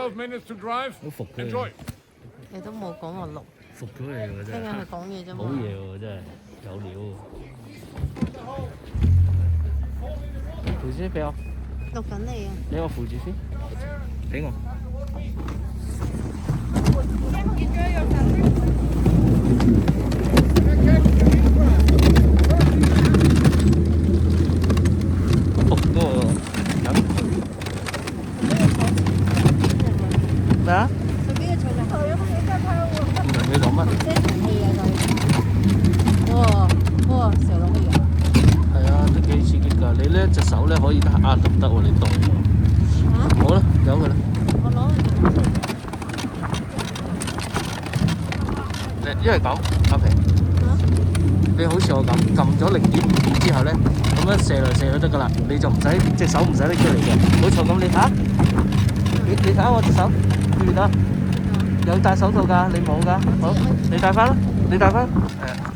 12 minutes to drive. 好服佢， Enjoy. 你都冇講我錄，服咗你喎真係，聽日係講嘢啫好嘛。嘢喎真係，有料喎。扶住先俾我，錄緊你啊！俾我扶住先，俾我。服嗰個人咩啊？佢邊個坐落去？唔明你講乜？即係同氣啊佢。哇，成落去啊！係啊，都幾刺激㗎。你呢隻手咧可以得得唔得喎？你動喎。好啦，由佢啦。我攞一係咁，OK。你好似我咁撳咗0.5之後咧，咁樣射嚟射去得㗎啦，你就唔使隻手唔使拎出嚟嘅。好似我咁，你睇下，你睇下我隻手，見唔見到？有戴手套㗎，你冇㗎？好，你戴翻啦，你戴翻。係啊。